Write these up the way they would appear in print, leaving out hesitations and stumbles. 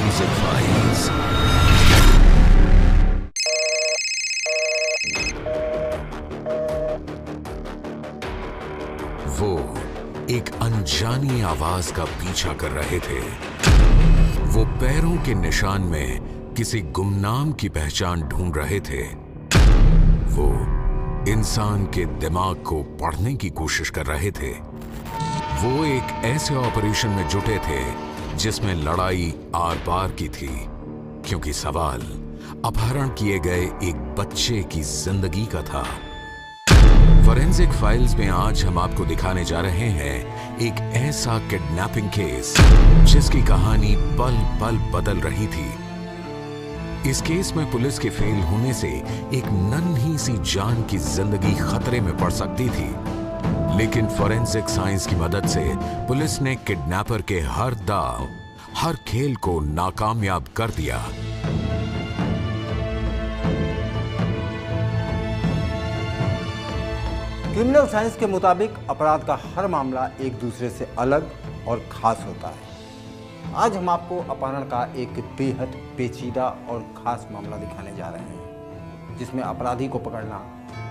Forensic files. वो एक अनजानी आवाज का पीछा कर रहे थे। वो पैरों के निशान में किसी गुमनाम की पहचान ढूंढ रहे थे। वो इंसान के दिमाग को पढ़ने की कोशिश कर रहे थे। वो एक ऐसे ऑपरेशन में जुटे थे जिसमें लड़ाई आर पार की थी, क्योंकि सवाल अपहरण किए गए एक बच्चे की जिंदगी का था। फोरेंसिक फाइल्स में आज हम आपको दिखाने जा रहे हैं एक ऐसा किडनैपिंग केस जिसकी कहानी पल पल बदल रही थी। इस केस में पुलिस के फेल होने से एक नन्ही सी जान की जिंदगी खतरे में पड़ सकती थी, लेकिन फोरेंसिक साइंस की मदद से पुलिस ने किडनैपर के हर दाव, हर खेल को नाकामयाब कर दिया। क्रिमिनल साइंस के मुताबिक अपराध का हर मामला एक दूसरे से अलग और खास होता है। आज हम आपको अपहरण का एक बेहद पेचीदा और खास मामला दिखाने जा रहे हैं, जिसमें अपराधी को पकड़ना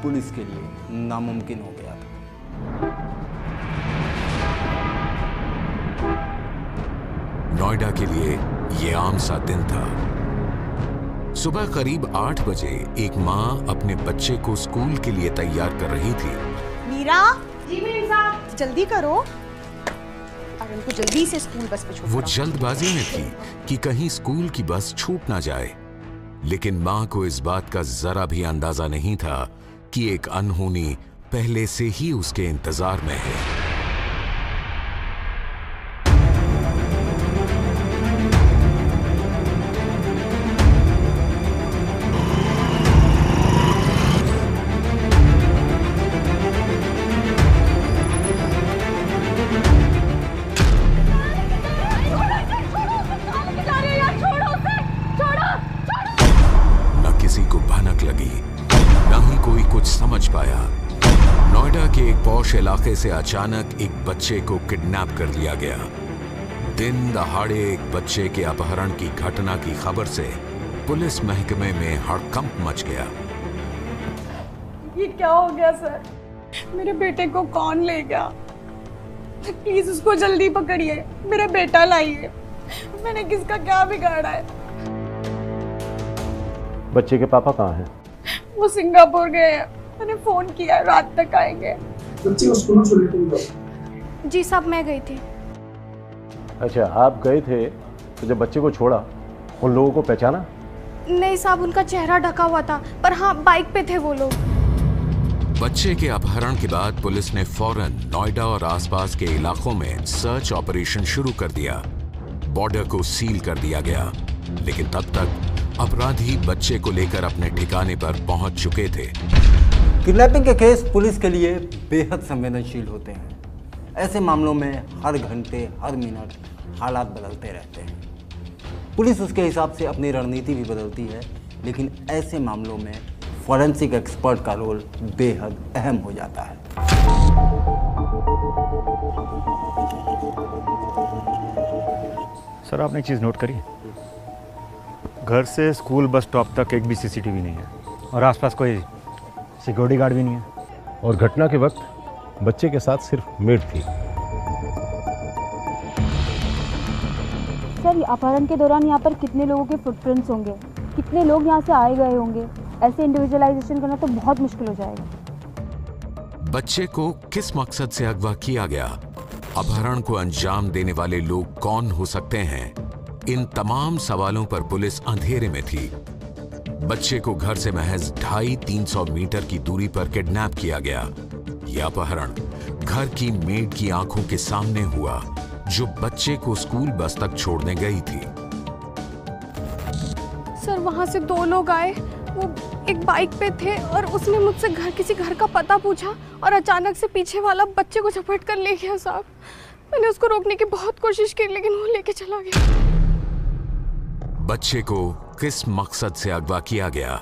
पुलिस के लिए नामुमकिन हो गया था। नोएडा के लिए यह आम सा दिन था। सुबह करीब 8 बजे एक माँ अपने बच्चे को स्कूल के लिए तैयार कर रही थी। मीरा जी, मीरा जल्दी करो, अरुण को जल्दी से स्कूल बस पे छोड़। वो जल्दबाजी में थी कि कहीं स्कूल की बस छूट ना जाए, लेकिन माँ को इस बात का जरा भी अंदाजा नहीं था कि एक अनहोनी पहले से ही उसके इंतजार में है। समझ पाया। नोएडा के एक पॉश इलाके से अचानक एक बच्चे को किडनैप कर लिया गया। दिन दहाड़े एक बच्चे के अपहरण की घटना की खबर से पुलिस महकमे में हड़कंप मच गया। ये क्या हो गया सर? मेरे बेटे को कौन ले गया? प्लीज उसको जल्दी पकड़िए, मेरा बेटा लाइए। मैंने किसका क्या बिगाड़ा है? बच्चे के पापा कहाँ हैं? वो सिंगापुर गए हैं। मैंने फोन किया, रात तक आएंगे। बच्चे को स्कूल छोड़ के जी साहब, मैं गई थी। अच्छा, आप गए थे तो जब बच्चे को छोड़ा उन लोगों को पहचाना? नहीं साहब, उनका चेहरा ढका हुआ था, पर हाँ बाइक पे थे वो लोग। बच्चे के अपहरण के बाद पुलिस ने फौरन नोएडा और आसपास के इलाकों में सर्च ऑपरेशन शुरू कर दिया। बॉर्डर को सील कर दिया गया, लेकिन तब तक अपराधी बच्चे को लेकर अपने ठिकाने पर पहुंच चुके थे। किडनैपिंग के केस पुलिस के लिए बेहद संवेदनशील होते हैं। ऐसे मामलों में हर घंटे हर मिनट हालात बदलते रहते हैं। पुलिस उसके हिसाब से अपनी रणनीति भी बदलती है, लेकिन ऐसे मामलों में फॉरेंसिक एक्सपर्ट का रोल बेहद अहम हो जाता है। सर, आपने एक चीज़ नोट करी? घर से स्कूल बस स्टॉप तक एक भी सीसीटीवी नहीं है और आसपास कोई सिक्योरिटी गार्ड भी नहीं है। और घटना के वक्त बच्चे के साथ सिर्फ मेड थी। सर, अपहरण के दौरान यहाँ पर कितने लोगों के फुटप्रिंट्स होंगे, कितने लोग यहाँ से आए गए होंगे, ऐसे इंडिविजुअलाइजेशन करना तो बहुत मुश्किल हो जाएगा। बच्चे को किस मकसद से अगवा किया गया? अपहरण को अंजाम देने वाले लोग कौन हो सकते हैं? इन तमाम सवालों पर पुलिस अंधेरे में थी। बच्चे को घर से महज 250-300 मीटर की दूरी पर किडनैप किया गया। यह अपहरण घर की मेड की आंखों के सामने हुआ, जो बच्चे को स्कूल बस तक छोड़ने गई थी। सर, वहाँ से 2 लोग आए, वो एक बाइक पे थे और उसने मुझसे किसी घर का पता पूछा और अचानक से पीछे वाला बच्चे को झपट कर ले गया। साहब, मैंने उसको रोकने की बहुत कोशिश की, लेकिन वो लेके चला गया। बच्चे को किस मकसद से अगवा किया गया?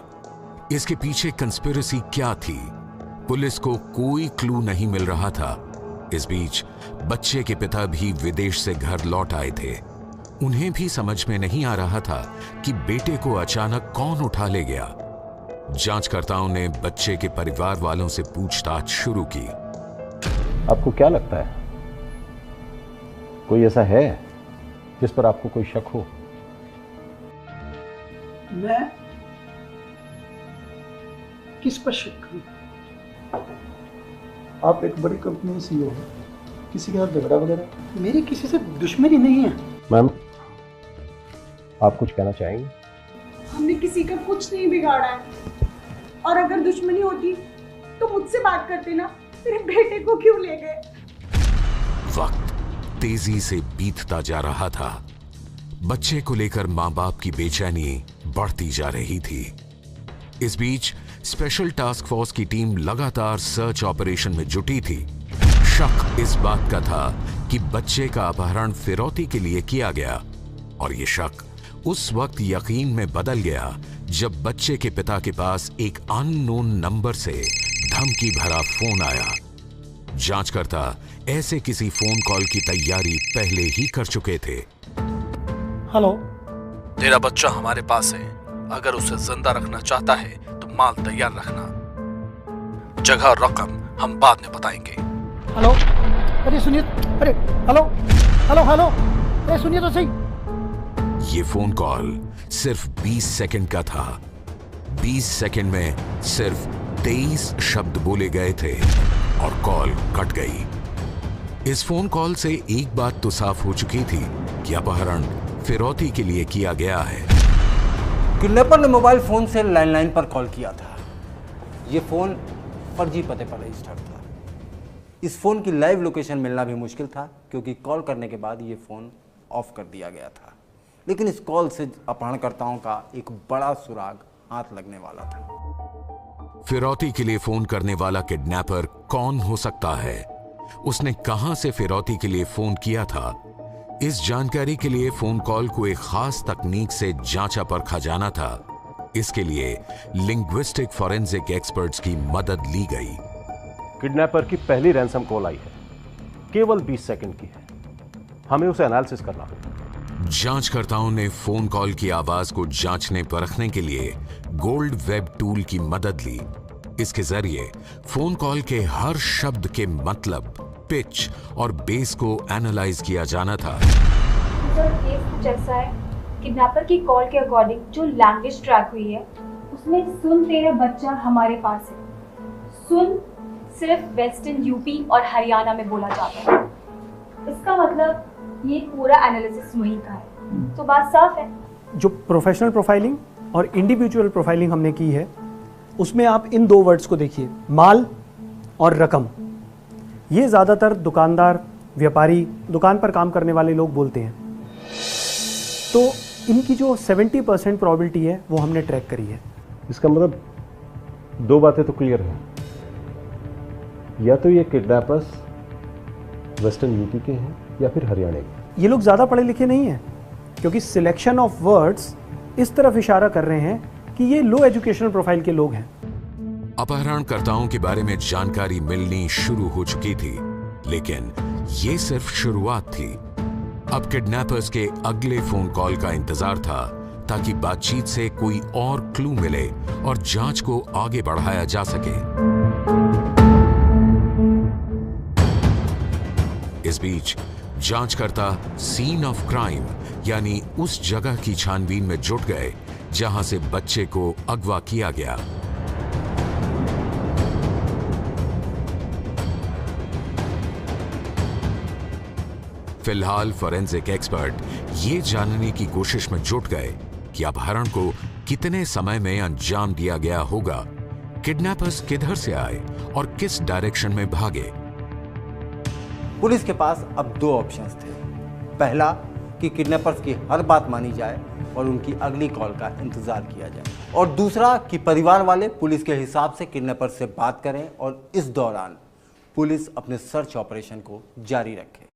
इसके पीछे कंस्पिरेसी क्या थी? पुलिस को कोई क्लू नहीं मिल रहा था। इस बीच बच्चे के पिता भी विदेश से घर लौट आए थे। उन्हें भी समझ में नहीं आ रहा था कि बेटे को अचानक कौन उठा ले गया। जांचकर्ताओं ने बच्चे के परिवार वालों से पूछताछ शुरू की। आपको क्या लगता है, कोई ऐसा है जिस पर आपको कोई शक हो? मैं किस पर शक करूं? आप एक बड़ी कंपनी में सीईओ हो, किसी के साथ झगड़ा वगैरह? मेरी किसी से दुश्मनी नहीं है। मैम, आप कुछ कहना चाहेंगे? हमने किसी का कुछ नहीं बिगाड़ा है, और अगर दुश्मनी होती तो मुझसे बात करते ना, मेरे बेटे को क्यों ले गए? वक्त तेजी से बीतता जा रहा था। बच्चे को लेकर मां बाप की बेचैनी बढ़ती जा रही थी। इस बीच स्पेशल टास्क फोर्स की टीम लगातार सर्च ऑपरेशन में जुटी थी। शक इस बात का था कि बच्चे का अपहरण फिरौती के लिए किया गया, और यह शक उस वक्त यकीन में बदल गया जब बच्चे के पिता के पास एक अननोन नंबर से धमकी भरा फोन आया। जांचकर्ता ऐसे किसी फोन कॉल की तैयारी पहले ही कर चुके थे। हेलो, तेरा बच्चा हमारे पास है, अगर उसे जिंदा रखना चाहता है तो माल तैयार रखना, जगह और रकम हम बाद में बताएंगे। हेलो, अरे सुनिए, अरे हेलो हेलो हेलो, अरे सुनिए तो सही। ये फोन कॉल सिर्फ 20 सेकंड का था। 20 सेकंड में सिर्फ 23 शब्द बोले गए थे और कॉल कट गई। इस फोन कॉल से एक बात तो साफ हो चुकी थी कि अपहरण फिरौती के लिए किया गया है। किडनैपर ने मोबाइल फोन से लैंडलाइन पर कॉल किया था। ये फोन फर्जी पते पर रजिस्टर्ड था। इस फोन की लाइव लोकेशन मिलना भी मुश्किल था, क्योंकि कॉल करने के बाद ये फोन ऑफ कर दिया गया था। लेकिन इस कॉल से अपहरणकर्ताओं का एक बड़ा सुराग हाथ लगने वाला था। फिरौती के लिए फोन करने वाला किडनैपर कौन हो सकता है? उसने कहां से फिरौती के लिए फोन किया था? इस जानकारी के लिए फोन कॉल को एक खास तकनीक से जांचा परखा जाना था। इसके लिए लिंग्विस्टिक फॉरेंसिक एक्सपर्ट्स की मदद ली गई। किडनैपर की पहली रैंसम कॉल आई है, केवल 20 सेकंड की है। हमें उसे एनालिसिस करना होगा। जांचकर्ताओं ने फोन कॉल की आवाज को जांचने परखने के लिए गोल्ड वेब टूल की मदद ली। इसके जरिए फोन कॉल के हर शब्द के मतलब, पिच और बेस को एनालाइज किया जाना था। सर, केस कुछ ऐसा है, किडनैपर की कॉल के अकॉर्डिंग जो लैंग्वेज ट्रैक हुई है उसमें सुन तेरा बच्चा हमारे पास है, सुन सिर्फ वेस्टर्न यूपी और हरियाणा में बोला जाता है। इसका मतलब ये पूरा एनालिसिस वहीं का है। तो बात साफ है। जो प्रोफेशनल प्रोफाइलिंग और इंडिविजुअल प्रोफाइलिंग हमने की है, उसमें आप इन दो वर्ड्स को देखिए, माल और रकम। ये ज़्यादातर दुकानदार, व्यापारी, दुकान पर काम करने वाले लोग बोलते हैं। तो इनकी जो 70% प्रोबेबिलिटी है वो हमने ट्रैक करी है। इसका मतलब दो बातें तो क्लियर हैं, या तो ये किडनैपर्स वेस्टर्न यूपी के हैं या फिर हरियाणा के। ये लोग ज़्यादा पढ़े लिखे नहीं हैं, क्योंकि सिलेक्शन ऑफ वर्ड्स इस तरफ इशारा कर रहे हैं कि ये लो एजुकेशनल प्रोफाइल के लोग हैं। अपहरणकर्ताओं के बारे में जानकारी मिलनी शुरू हो चुकी थी, लेकिन ये सिर्फ शुरुआत थी। अब किडनैपर्स के अगले फोन कॉल का इंतजार था, ताकि बातचीत से कोई और क्लू मिले और जांच को आगे बढ़ाया जा सके। इस बीच जांचकर्ता सीन ऑफ क्राइम यानी उस जगह की छानबीन में जुट गए जहां से बच्चे को अगवा किया गया। फिलहाल फोरेंसिक एक्सपर्ट ये जानने की कोशिश में जुट गए कि अपहरण को कितने समय में अंजाम दिया गया होगा, किडनैपर्स किधर से आए और किस डायरेक्शन में भागे। पुलिस के पास अब दो ऑप्शंस थे। पहला कि किडनैपर्स की हर बात मानी जाए और उनकी अगली कॉल का इंतजार किया जाए, और दूसरा कि परिवार वाले पुलिस के हिसाब से किडनैपर्स से बात करें और इस दौरान पुलिस अपने सर्च ऑपरेशन को जारी रखे।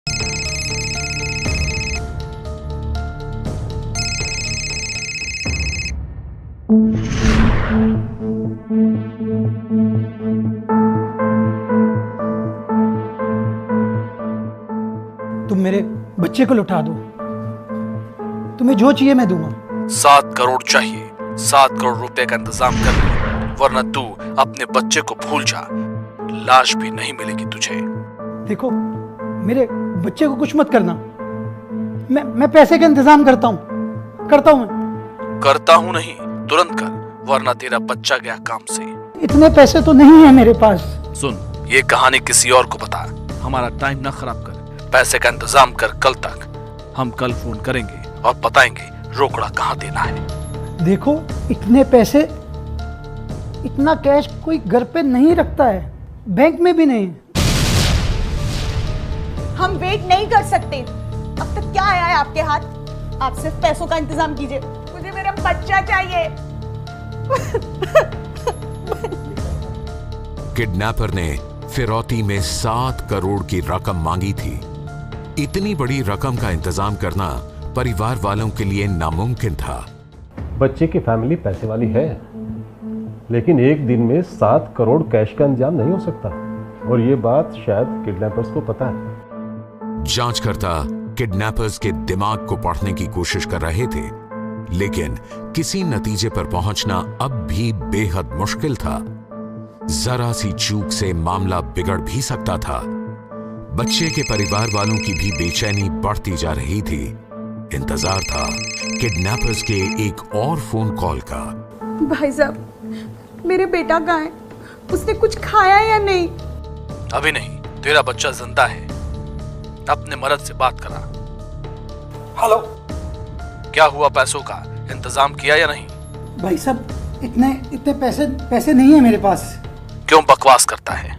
तुम मेरे बच्चे को लौटा दो, तुम्हें जो चाहिए मैं दूंगा। 7 करोड़ चाहिए। 7 करोड़ रुपए का इंतजाम कर ले, वरना तू अपने बच्चे को भूल जा। लाश भी नहीं मिलेगी तुझे। देखो मेरे बच्चे को कुछ मत करना, मैं पैसे का इंतजाम करता हूँ मैं। करता हूँ नहीं, तुरंत कर, वरना तेरा बच्चा गया काम से। इतने पैसे तो नहीं है मेरे पास। सुन, ये कहानी किसी और को बता, हमारा टाइम ना खराब कर। पैसे का इंतजाम कर कल तक। हम कल फोन करेंगे और बताएंगे रोकड़ा कहाँ देना है। देखो इतने पैसे, इतना कैश कोई घर पे नहीं रखता है, बैंक में भी नहीं। हम वेट नहीं कर सकते। अब तक क्या आया है आपके हाथ? आप सिर्फ पैसों का इंतजाम कीजिए, मुझे मेरा बच्चा चाहिए। किडनैपर ने फिरौती में 7 करोड़ की रकम मांगी थी। इतनी बड़ी रकम का इंतजाम करना परिवार वालों के लिए नामुमकिन था। बच्चे की फैमिली पैसे वाली है, लेकिन एक दिन में 7 करोड़ कैश का इंतजाम नहीं हो सकता, और ये बात शायद किडनैपर्स को पता है। जांचकर्ता किडनैपर्स के दिमाग को पढ़ने की कोशिश कर रहे थे, लेकिन किसी नतीजे पर पहुंचना अब भी बेहद मुश्किल था। जरा सी चूक से मामला बिगड़ भी सकता था। बच्चे के परिवार वालों की भी बेचैनी बढ़ती जा रही थी। इंतजार था किडनैपर्स के एक और फोन कॉल का। भाई साहब, मेरे बेटा कहाँ है? उसने कुछ खाया या नहीं? अभी नहीं, तेरा बच्चा जिंदा है। अपने मर्द से बात करा। हेलो, क्या हुआ? पैसों का इंतजाम किया या नहीं? भाई साहब इतने पैसे नहीं है मेरे पास। क्यों बकवास करता है?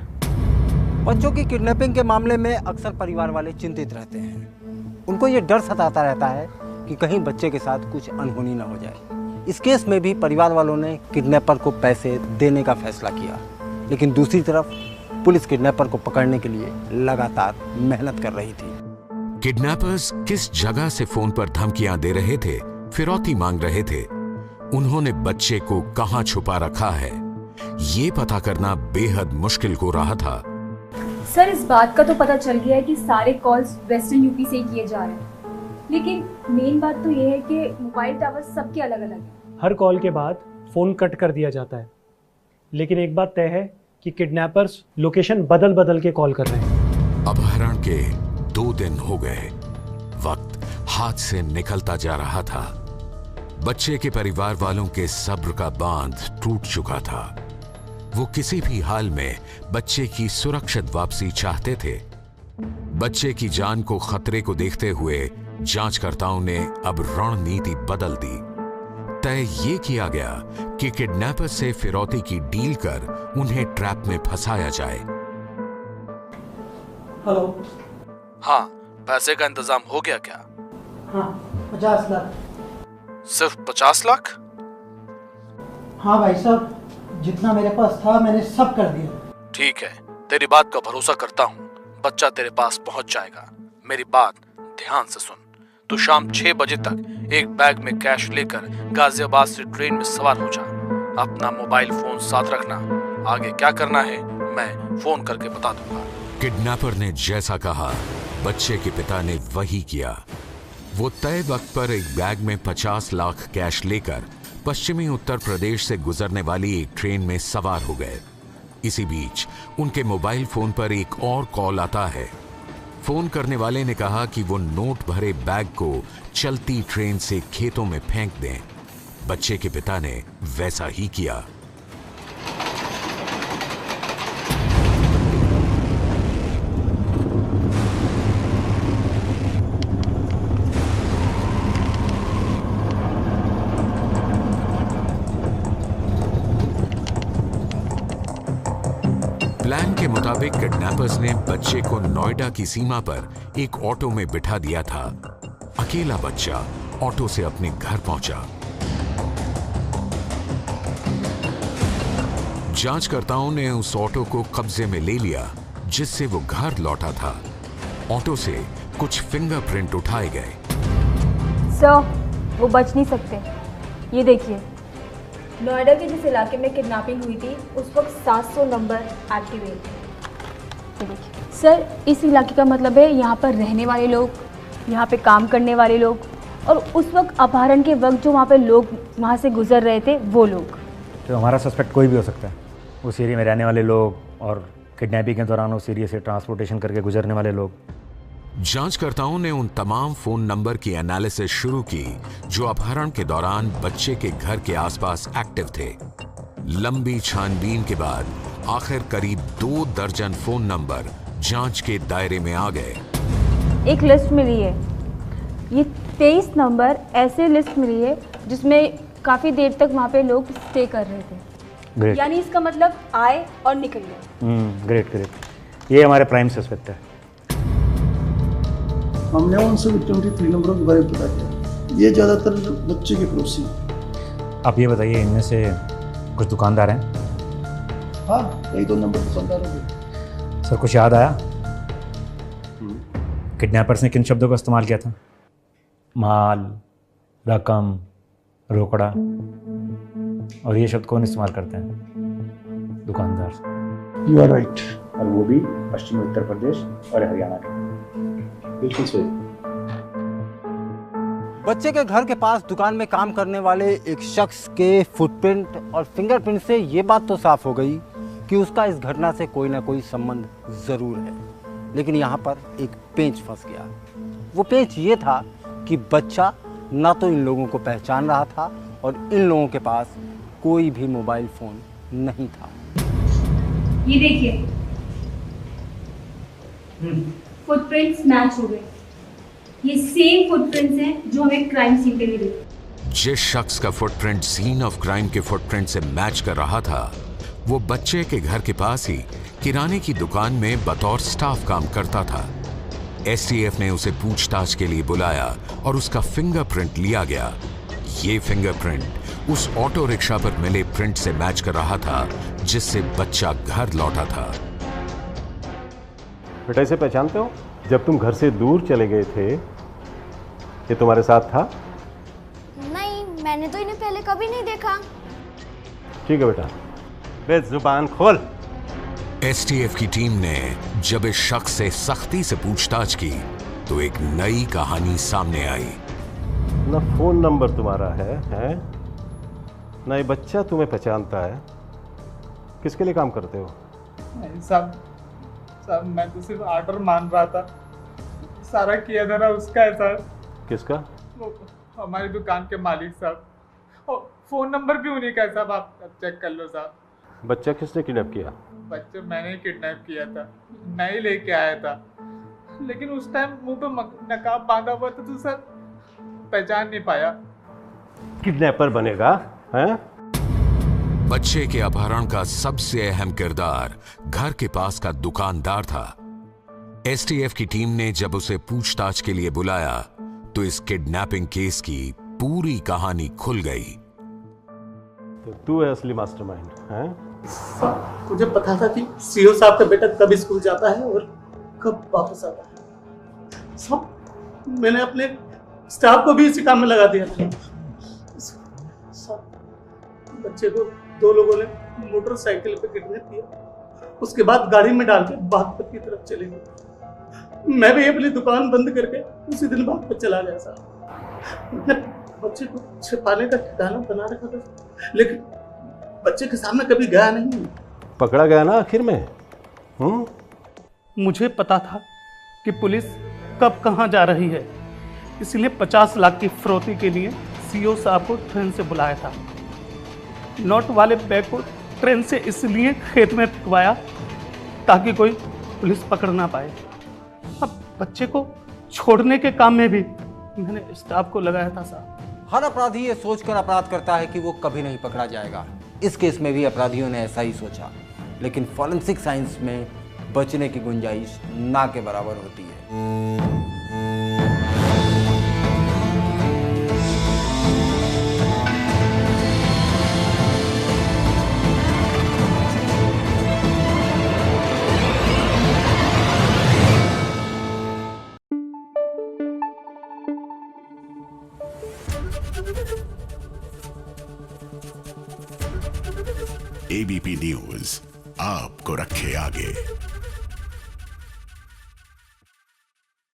बच्चों की किडनैपिंग के मामले में अक्सर परिवार वाले चिंतित रहते हैं। उनको ये डर सताता रहता है कि कहीं बच्चे के साथ कुछ अनहोनी न हो जाए। इस केस में भी परिवार वालों ने किडनैपर को पैसे देने का फैसला किया, लेकिन दूसरी तरफ पुलिस किडनैपर को पकड़ने के लिए लगातार मेहनत कर रही थी। किडनैपर्स किस जगह से फोन पर धमकियां दे रहे थे, फिरौती मांग रहे थे, उन्होंने बच्चे को कहां छुपा रखा है, ये पता करना बेहद मुश्किल हो रहा था। सर, इस बात का तो पता चल गया है कि सारे कॉल्स वेस्टर्न यूपी से ही किए जा रहे हैं, लेकिन मेन बात तो ये है कि मोबाइल टावर सबके अलग अलग है। हर कॉल के बाद फ़ोन कट कर दिया जाता है, लेकिन एक बात तय है कि किडनैपर्स लोकेशन बदल बदल के कॉल कर रहे हैं। अपहरण के 2 दिन हो गए। वक्त हाथ से निकलता जा रहा था। बच्चे के परिवार वालों के सब्र का बांध टूट चुका था। वो किसी भी हाल में बच्चे की सुरक्षित वापसी चाहते थे। बच्चे की जान को खतरे को देखते हुए जांचकर्ताओं ने अब रणनीति बदल दी। तय ये किया गया कि किडनैपर से फिरौती की डील कर उन्हें ट्रैप में फंसाया जाए। हेलो। हाँ, पैसे का इंतजाम हो गया क्या? हाँ, 50 लाख। सिर्फ 50 लाख? हाँ भाई साहब, जितना मेरे पास था मैंने सब कर दिया। ठीक है, तेरी बात का भरोसा करता हूँ। बच्चा तेरे पास पहुंच जाएगा। मेरी बात ध्यान से सुन। तू शाम 6 बजे तक एक बैग में कैश लेकर गाजियाबाद से ट्रेन में सवार हो जा। अपना मोबाइल फोन साथ रखना। आगे क्या करना है मैं फोन करके बता दूंगा। किडनैपर ने जैसा कहा, बच्चे के पिता ने वही किया। वो तय वक्त पर एक बैग में 50 लाख कैश लेकर पश्चिमी उत्तर प्रदेश से गुजरने वाली एक ट्रेन में सवार हो गए। इसी बीच उनके मोबाइल फोन पर एक और कॉल आता है। फोन करने वाले ने कहा कि वो नोट भरे बैग को चलती ट्रेन से खेतों में फेंक दें। बच्चे के पिता ने वैसा ही किया। प्लान के मुताबिक किडनैपर्स ने बच्चे को नोएडा की सीमा पर एक ऑटो में बिठा दिया था। अकेला बच्चा ऑटो से अपने घर पहुंचा। जांचकर्ताओं ने उस ऑटो को कब्जे में ले लिया जिससे वो घर लौटा था। ऑटो से कुछ फिंगरप्रिंट उठाए गए। सर, वो बच नहीं सकते। ये देखिए, नोएडा के जिस इलाके में किडनैपिंग हुई थी उस वक्त 700 नंबर एक्टिवेट थे। ये देखिए सर, इस इलाके का मतलब है यहाँ पर रहने वाले लोग, यहाँ पे काम करने वाले लोग और उस वक्त अपहरण के वक्त जो वहाँ पे लोग वहाँ से गुजर रहे थे वो लोग। तो हमारा सस्पेक्ट कोई भी हो सकता है, उस एरिया में रहने वाले लोग और किडनैपिंग के दौरान उस एरिया से ट्रांसपोर्टेशन करके गुजरने वाले लोग। जांचकर्ताओं ने उन तमाम फोन नंबर की एनालिसिस शुरू की जो अपहरण के दौरान बच्चे के घर के आसपास एक्टिव थे। लंबी छानबीन के बाद आखिर करीब 2 दर्जन फोन नंबर जांच के दायरे में आ गए। एक लिस्ट मिली है, ये 23 नंबर ऐसे लिस्ट मिली है जिसमें काफ़ी देर तक वहाँ पे लोग स्टे कर रहे थे। ग्रेट। यानी इसका मतलब आए और निकल गए। ग्रेट ग्रेट, ये हमारे प्राइम सस्पेक्ट है। हमने उनसे 23 नंबरों के बारे में पता किया, ये ज़्यादातर बच्चे के पड़ोसी हैं। आप ये बताइए, इनमें से कुछ दुकानदार हैं? हाँ, 1-2 नंबर दुकानदार हो गए। सर कुछ याद आया किडनैपर्स ने किन शब्दों का इस्तेमाल किया था? माल, रकम, रोकड़ा, और ये शब्द कौन इस्तेमाल करते हैं? दुकानदार। You are right. और वो भी पश्चिमी उत्तर प्रदेश और हरियाणा के। बिल्कुल सही। बच्चे के घर के पास दुकान में काम करने वाले एक शख्स के फुटप्रिंट और फिंगरप्रिंट से ये बात तो साफ हो गई कि उसका इस घटना से कोई ना कोई संबंध ज़रूर है। लेकिन यहाँ पर एक पेंच फंस गया। वो पेंच ये था कि बच्चा ना तो इन लोगों को पहचान रहा था और इन लोगों के पास कोई भी मोबाइल फ़ोन नहीं था। ये देखिए, फुटप्रिंट्स मैच हो गए। ये सेम फुटप्रिंट्स हैं जो हमें क्राइम सीन पे मिले। जिस शख्स का फुटप्रिंट सीन ऑफ क्राइम के फुटप्रिंट से मैच कर रहा था वो बच्चे के घर के पास ही किराने की दुकान में बतौर स्टाफ काम करता था। एसटीएफ ने उसे पूछताछ के लिए बुलाया और उसका फिंगरप्रिंट लिया गया। ये फिंगरप्रिंट उस ऑटो रिक्शा पर मिले प्रिंट से मैच कर रहा था जिससे बच्चा घर लौटा था। बेटा इसे पहचानते हो? जब तुम घर से दूर चले गए थे ये तुम्हारे साथ था? नहीं, मैंने तो इन्हें पहले कभी नहीं देखा। ठीक है बेटा, बे जुबान खोल। एसटीएफ की टीम ने जब इस शख्स से सख्ती से पूछताछ की तो एक नई कहानी सामने आई। ना फोन नंबर तुम्हारा है? ना ये बच्चा तुम्हें पहचानता है। किसके लिए काम करते हो? नहीं साहब, मैं तो सिर्फ ऑर्डर मान रहा था। सारा किया धरा उसका है सर। किसका? वो हमारी दुकान के मालिक साहब। और फोन नंबर भी उन्हीं का है साहब, आप चेक कर लो साहब। बच्चा किसने किडनैप किया? बच्चे मैंने ही किडनैप किया था, मैं ही लेके आया था। लेकिन उस टाइम मुंह पे नकाब बांधा हुआ था तो सर पहचान नहीं पाया। किडनैपर बनेगा हैं? बच्चे के अपहरण का सबसे अहम किरदार घर के पास का दुकानदार था। एसटीएफ की टीम ने जब उसे पूछताछ के लिए बुलाया तो इस किडनैपिंग केस की पूरी कहानी खुल गई। तो तू है असली मास्टरमाइंड हैं? मुझे पता था कि सीओ साहब का बेटा कब स्कूल जाता है और कब वापस आता है। सब मैंने अपने स्टाफ को भी इसी काम में लगा दिया था। बच्चे को 2 लोगों ने मोटरसाइकिल पे किडनैप किया, उसके बाद गाड़ी में डाल के बागपत की तरफ चले गए। मैं भी अपनी दुकान बंद करके उसी दिन बागपत चला गया साहब। मैं बच्चे को छिपाने का ठिकाना बना रखा था, लेकिन बच्चे के सामने कभी गया नहीं। पकड़ा गया ना आखिर में? मुझे पता था कि पुलिस कब कहाँ जा रही है, इसलिए 50 लाख की फिरौती के लिए सीओ साहब को ट्रेन से बुलाया था। नोट वाले बैग को ट्रेन से इसलिए खेत में फेंकवाया ताकि कोई पुलिस पकड़ ना पाए। अब बच्चे को छोड़ने के काम में भी मैंने स्टाफ को लगाया था साहब। हर अपराधी ये सोचकर अपराध करता है कि वो कभी नहीं पकड़ा जाएगा। इस केस में भी अपराधियों ने ऐसा ही सोचा, लेकिन फॉरेंसिक साइंस में बचने की गुंजाइश ना के बराबर होती है। एबीपी न्यूज आपको रखे आगे।